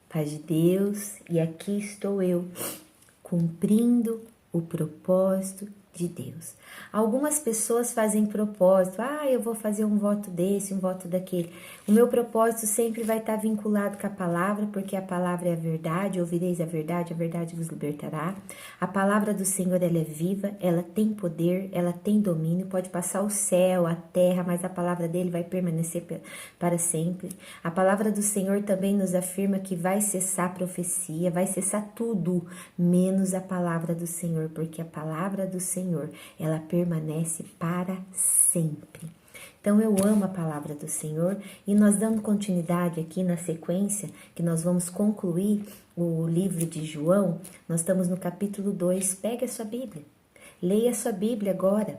Paz de Deus, e aqui estou eu, cumprindo o propósito de Deus. Algumas pessoas fazem propósito, eu vou fazer um voto desse, um voto daquele. O meu propósito sempre vai estar vinculado com a palavra, porque a palavra é a verdade, ouvireis a verdade vos libertará. A palavra do Senhor, ela é viva, ela tem poder, ela tem domínio, pode passar o céu, a terra, mas a palavra dele vai permanecer para sempre. A palavra do Senhor também nos afirma que vai cessar a profecia, vai cessar tudo, menos a palavra do Senhor, porque a palavra do Senhor, ela permanece para sempre. Então eu amo a palavra do Senhor e nós dando continuidade aqui na sequência, que nós vamos concluir o livro de João, nós estamos no capítulo 2, pegue a sua Bíblia, leia a sua Bíblia agora,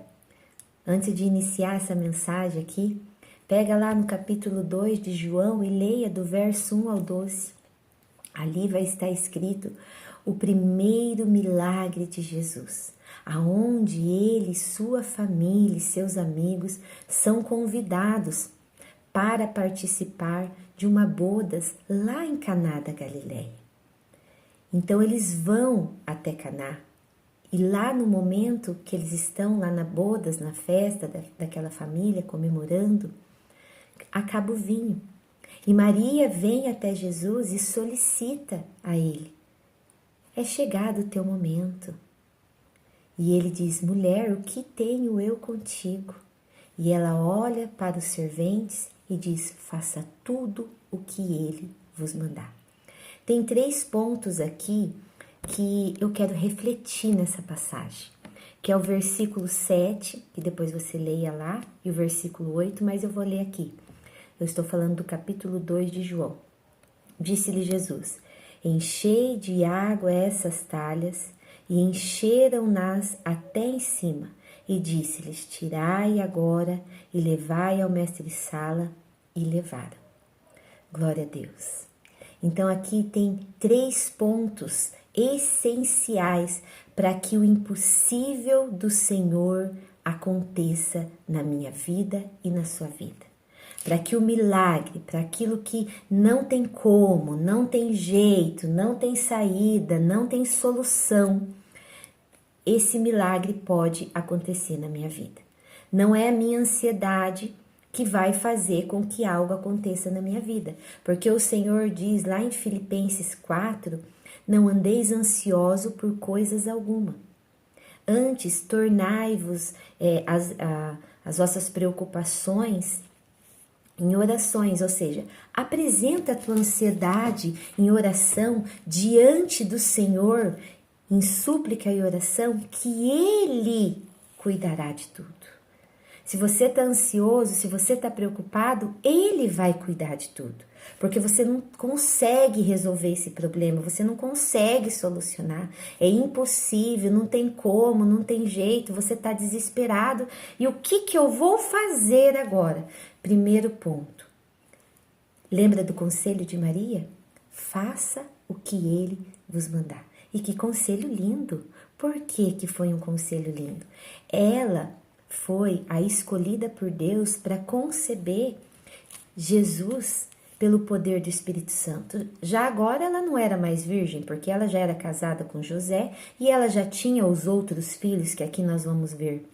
antes de iniciar essa mensagem aqui, pega lá no capítulo 2 de João e leia do verso 1 ao 12, ali vai estar escrito o primeiro milagre de Jesus, aonde ele, sua família e seus amigos são convidados para participar de uma bodas lá em Caná da Galileia. Então eles vão até Caná e lá no momento que eles estão lá na bodas, na festa daquela família comemorando, acaba o vinho. E Maria vem até Jesus e solicita a ele: é chegado o teu momento. E ele diz: mulher, o que tenho eu contigo? E ela olha para os serventes e diz: faça tudo o que ele vos mandar. Tem 3 pontos aqui que eu quero refletir nessa passagem, que é o versículo 7, que depois você leia lá, e o versículo 8, mas eu vou ler aqui. Eu estou falando do capítulo 2 de João. Disse-lhe Jesus: enchei de água essas talhas, e encheram-nas até em cima, e disse-lhes: tirai agora e levai ao mestre-sala, e levaram. Glória a Deus. Então aqui tem 3 pontos essenciais para que o impossível do Senhor aconteça na minha vida e na sua vida. Para que o milagre, para aquilo que não tem como, não tem jeito, não tem saída, não tem solução, esse milagre pode acontecer na minha vida. Não é a minha ansiedade que vai fazer com que algo aconteça na minha vida, porque o Senhor diz lá em Filipenses 4, não andeis ansioso por coisas alguma. Antes, tornai-vos as vossas preocupações em orações, ou seja, apresenta a tua ansiedade em oração diante do Senhor, em súplica e oração, que Ele cuidará de tudo. Se você está ansioso, se você está preocupado, Ele vai cuidar de tudo. Porque você não consegue resolver esse problema, você não consegue solucionar. É impossível, não tem como, não tem jeito, você está desesperado. E o que eu vou fazer agora? Primeiro ponto. Lembra do conselho de Maria? Faça o que Ele vos mandar. E que conselho lindo! Por que foi um conselho lindo? Ela foi a escolhida por Deus para conceber Jesus pelo poder do Espírito Santo. Já agora ela não era mais virgem, porque ela já era casada com José e ela já tinha os outros filhos que aqui nós vamos ver.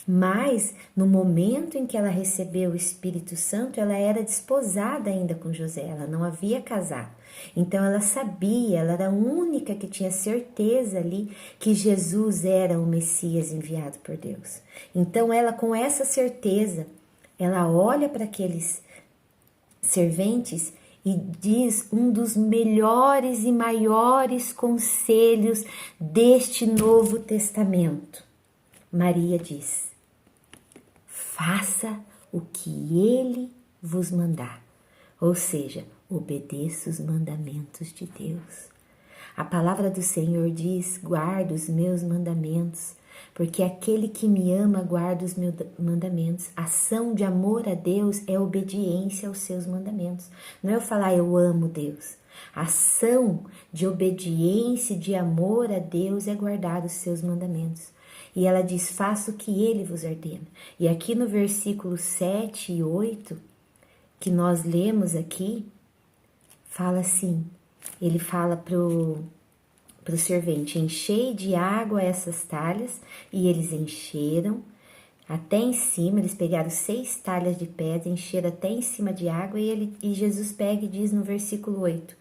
Mas no momento em que ela recebeu o Espírito Santo, ela era desposada ainda com José, ela não havia casado. Então ela sabia, ela era a única que tinha certeza ali que Jesus era o Messias enviado por Deus. Então ela, com essa certeza, ela olha para aqueles serventes e diz um dos melhores e maiores conselhos deste Novo Testamento. Maria diz: faça o que Ele vos mandar, ou seja, obedeça os mandamentos de Deus. A palavra do Senhor diz: guarda os meus mandamentos, porque aquele que me ama guarda os meus mandamentos. Ação de amor a Deus é obediência aos seus mandamentos. Não é eu falar eu amo Deus. Ação de obediência e de amor a Deus é guardar os seus mandamentos. E ela diz: faça o que Ele vos ordena. E aqui no versículo 7 e 8, que nós lemos aqui, fala assim: ele fala pro servente: enchei de água essas talhas, e eles encheram até em cima. Eles pegaram 6 talhas de pedra, encheram até em cima de água, e Jesus pega e diz no versículo 8: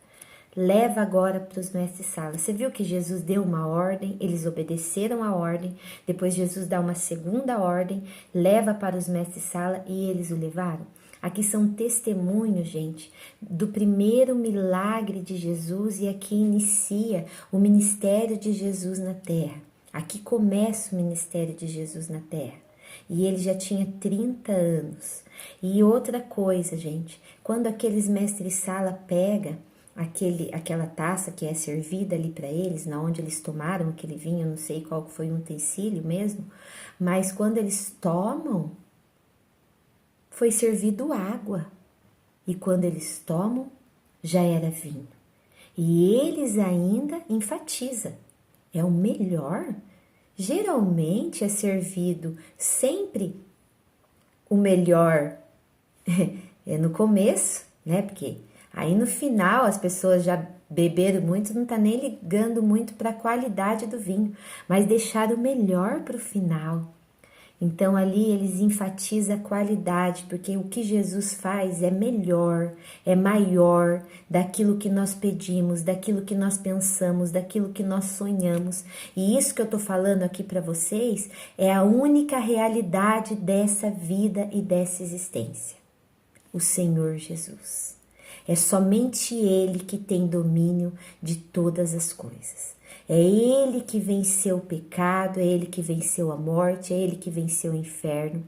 leva agora para os mestres-sala. Você viu que Jesus deu uma ordem, eles obedeceram a ordem, depois Jesus dá uma segunda ordem, leva para os mestres-sala, e eles o levaram. Aqui são testemunhos, gente, do primeiro milagre de Jesus, e aqui inicia o ministério de Jesus na terra. Aqui começa o ministério de Jesus na terra. E ele já tinha 30 anos. E outra coisa, gente, quando aqueles mestres-sala pegam aquela taça que é servida ali para eles, na onde eles tomaram aquele vinho, eu não sei qual foi o utensílio mesmo, mas quando eles tomam, foi servido água, e quando eles tomam, já era vinho. E eles ainda enfatizam, é o melhor. Geralmente é servido sempre o melhor é no começo, né? Porque aí no final as pessoas já beberam muito, não tá nem ligando muito para a qualidade do vinho, mas deixaram o melhor para o final. Então ali eles enfatizam a qualidade, porque o que Jesus faz é melhor, é maior daquilo que nós pedimos, daquilo que nós pensamos, daquilo que nós sonhamos. E isso que eu tô falando aqui para vocês é a única realidade dessa vida e dessa existência. O Senhor Jesus. É somente Ele que tem domínio de todas as coisas. É Ele que venceu o pecado, é Ele que venceu a morte, é Ele que venceu o inferno.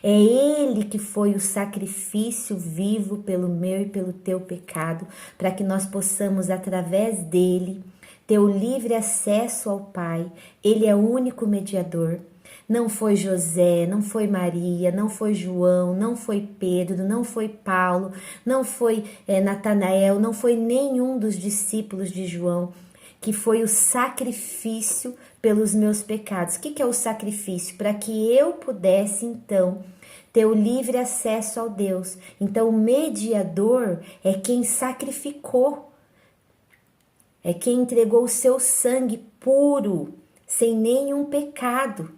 É Ele que foi o sacrifício vivo pelo meu e pelo teu pecado, para que nós possamos, através dele, ter o livre acesso ao Pai. Ele é o único mediador. Não foi José, não foi Maria, não foi João, não foi Pedro, não foi Paulo, não foi Natanael, não foi nenhum dos discípulos de João, que foi o sacrifício pelos meus pecados. O que é o sacrifício? Para que eu pudesse, então, ter o livre acesso ao Deus. Então, o mediador é quem sacrificou, é quem entregou o seu sangue puro, sem nenhum pecado,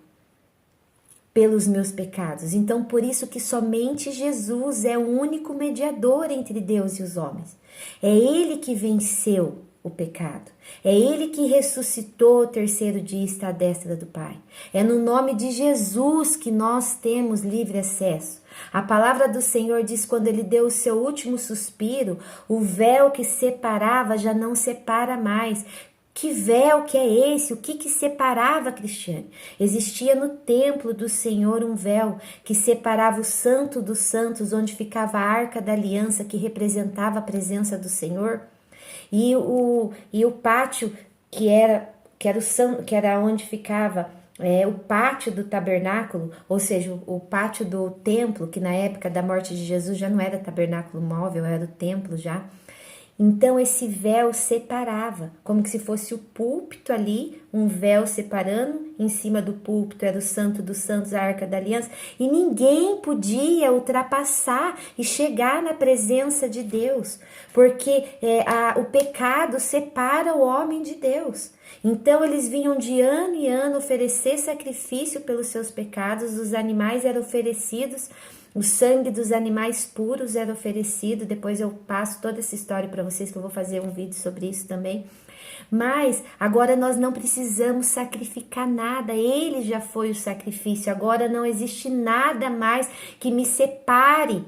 pelos meus pecados. Então, por isso que somente Jesus é o único mediador entre Deus e os homens. É Ele que venceu o pecado. É Ele que ressuscitou o terceiro dia e está à destra do Pai. É no nome de Jesus que nós temos livre acesso. A palavra do Senhor diz: quando Ele deu o seu último suspiro, o véu que separava já não separa mais. Que véu que é esse? O que separava, Cristiane? Existia no templo do Senhor um véu que separava o santo dos santos, onde ficava a arca da aliança, que representava a presença do Senhor, e o pátio que era onde ficava o pátio do tabernáculo, ou seja, o pátio do templo, que na época da morte de Jesus já não era tabernáculo móvel, era o templo já. Então esse véu separava, como que se fosse o púlpito ali, um véu separando, em cima do púlpito era o Santo dos Santos, a Arca da Aliança, e ninguém podia ultrapassar e chegar na presença de Deus, porque o pecado separa o homem de Deus. Então eles vinham de ano em ano oferecer sacrifício pelos seus pecados, os animais eram oferecidos, o sangue dos animais puros era oferecido. Depois eu passo toda essa história para vocês, que eu vou fazer um vídeo sobre isso também. Mas agora nós não precisamos sacrificar nada, Ele já foi o sacrifício. Agora não existe nada mais que me separe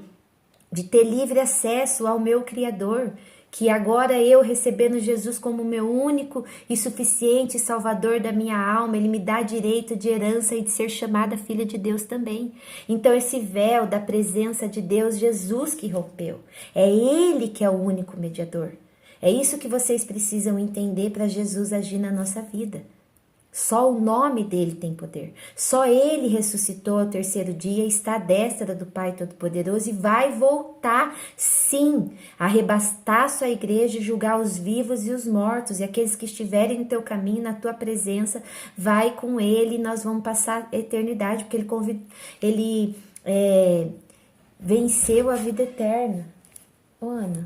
de ter livre acesso ao meu Criador. Que agora eu, recebendo Jesus como meu único e suficiente Salvador da minha alma, Ele me dá direito de herança e de ser chamada filha de Deus também. Então esse véu da presença de Deus, Jesus que rompeu. É Ele que é o único mediador. É isso que vocês precisam entender para Jesus agir na nossa vida. Só o nome dele tem poder. Só ele ressuscitou ao terceiro dia, está à destra do Pai Todo-Poderoso e vai voltar, sim, a arrebatar sua igreja e julgar os vivos e os mortos. E aqueles que estiverem no teu caminho, na tua presença, vai com ele e nós vamos passar a eternidade, porque ele venceu a vida eterna. Ô, Ana,